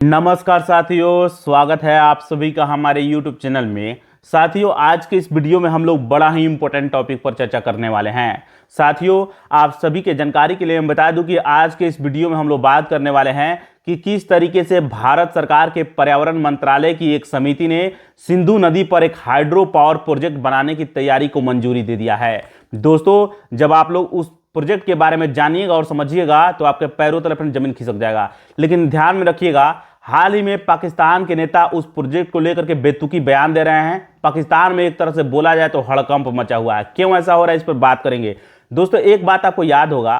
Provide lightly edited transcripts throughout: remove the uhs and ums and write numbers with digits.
नमस्कार साथियों, स्वागत है आप सभी का हमारे YouTube चैनल में। साथियों, आज के इस वीडियो में हम लोग बड़ा ही इंपॉर्टेंट टॉपिक पर चर्चा करने वाले हैं। साथियों, आप सभी के जानकारी के लिए मैं बता दूं कि आज के इस वीडियो में हम लोग बात करने वाले हैं कि किस तरीके से भारत सरकार के पर्यावरण मंत्रालय की एक समिति ने सिंधु नदी पर एक हाइड्रो पावर प्रोजेक्ट बनाने की तैयारी को मंजूरी दे दिया है। दोस्तों, जब आप लोग उस प्रोजेक्ट के बारे में जानिएगा और समझिएगा तो आपके पैरों तले अपनी जमीन खिसक जाएगा। लेकिन ध्यान में रखिएगा, हाल ही में पाकिस्तान के नेता उस प्रोजेक्ट को लेकर के बेतुकी बयान दे रहे हैं। पाकिस्तान में एक तरह से बोला जाए तो हड़कंप मचा हुआ है। क्यों ऐसा हो रहा है, इस पर बात करेंगे। दोस्तों, एक बात आपको याद होगा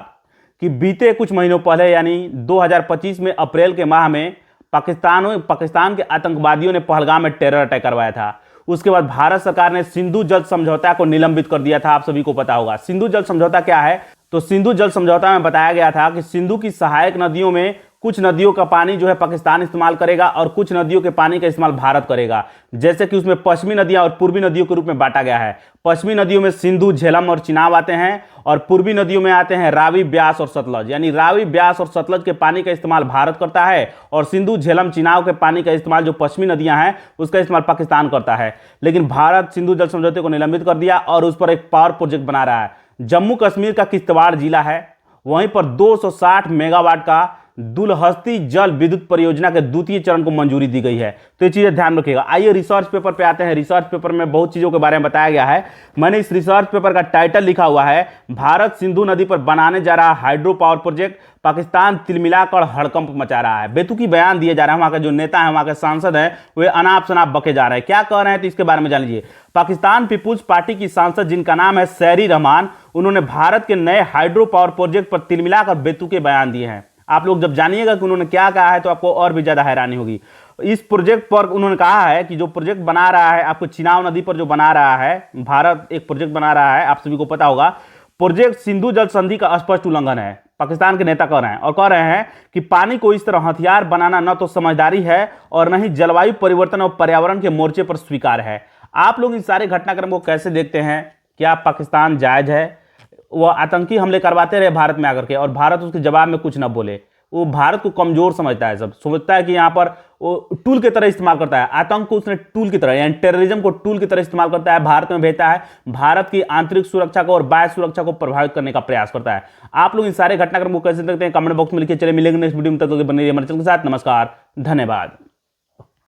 कि बीते कुछ महीनों पहले यानी 2025 में अप्रैल के माह में पाकिस्तान के आतंकवादियों ने पहलगाम में टेरर अटैक करवाया था। उसके बाद भारत सरकार ने सिंधु जल समझौता को निलंबित कर दिया था। आप सभी को पता होगा सिंधु जल समझौता क्या है। तो सिंधु जल समझौता में बताया गया था कि सिंधु की सहायक नदियों में कुछ नदियों का पानी जो है पाकिस्तान इस्तेमाल करेगा और कुछ नदियों के पानी का इस्तेमाल भारत करेगा। जैसे कि उसमें पश्चिमी नदियां और पूर्वी नदियों के रूप में बांटा गया है। पश्चिमी नदियों में सिंधु, झेलम और चिनाब आते हैं और पूर्वी नदियों में आते हैं रावी, ब्यास और सतलज। यानी रावी, ब्यास और सतलज के पानी का इस्तेमाल भारत करता है और सिंधु, झेलम, चिनाब के पानी का इस्तेमाल जो पश्चिमी नदियां हैं उसका इस्तेमाल पाकिस्तान करता है। लेकिन भारत सिंधु जल समझौते को निलंबित कर दिया और उस पर एक पावर प्रोजेक्ट बना रहा है। जम्मू कश्मीर का किश्तवाड़ जिला है, वहीं पर 260 मेगावाट का दुलहस्ती जल विद्युत परियोजना के द्वितीय चरण को मंजूरी दी गई है। तो ये चीजें ध्यान रखिएगा। आइए रिसर्च पेपर पे आते हैं। रिसर्च पेपर में बहुत चीजों के बारे में बताया गया है। मैंने इस रिसर्च पेपर का टाइटल लिखा हुआ है, भारत सिंधु नदी पर बनाने जा रहा हाइड्रो पावर प्रोजेक्ट, पाकिस्तान तिलमिलाकर हड़कंप मचा रहा है। बेतुकी बयान दिए जा रहे हैं। वहां के जो नेता है, वहां के सांसद हैं, वे अनाप शनाप बके जा रहे हैं। क्या कह रहे हैं तो इसके बारे में जान लीजिए। पाकिस्तान पीपुल्स पार्टी की सांसद जिनका नाम है सैरी रहमान, उन्होंने भारत के नए हाइड्रो पावर प्रोजेक्ट पर तिलमिलाकर बेतुके बयान दिए हैं। आप लोग जब जानिएगा कि उन्होंने क्या कहा है तो आपको और भी ज्यादा हैरानी होगी। इस प्रोजेक्ट पर उन्होंने कहा है कि जो प्रोजेक्ट बना रहा है, आपको चिनाब नदी पर जो बना रहा है, भारत एक प्रोजेक्ट बना रहा है, आप सभी को पता होगा। प्रोजेक्ट सिंधु जल संधि का स्पष्ट उल्लंघन है, पाकिस्तान के नेता कह रहे हैं। और कह रहे हैं कि पानी को इस तरह हथियार बनाना न तो समझदारी है और न ही जलवायु परिवर्तन और पर्यावरण के मोर्चे पर स्वीकार है। आप लोग इस सारे घटनाक्रम को कैसे देखते हैं? क्या पाकिस्तान जायज है? वो आतंकी हमले करवाते रहे भारत में आकर के और भारत उसके जवाब में कुछ ना बोले। वो भारत को कमजोर समझता है, सब समझता है कि यहाँ पर वो टूल की तरह इस्तेमाल करता है। आतंक को उसने टूल की तरह यानी टेररिज्म को टूल की तरह इस्तेमाल करता है, भारत में भेजता है, भारत की आंतरिक सुरक्षा को और बाह्य सुरक्षा को प्रभावित करने का प्रयास करता है। आप लोग इन सारे घटनाक्रम को कैसे देखते हैं? कमेंट बॉक्स में लिखिए। चलिए मिलेंगे नेक्स्ट वीडियो में, तब तक बने रहिए हमारे चैनल के साथ। नमस्कार, धन्यवाद।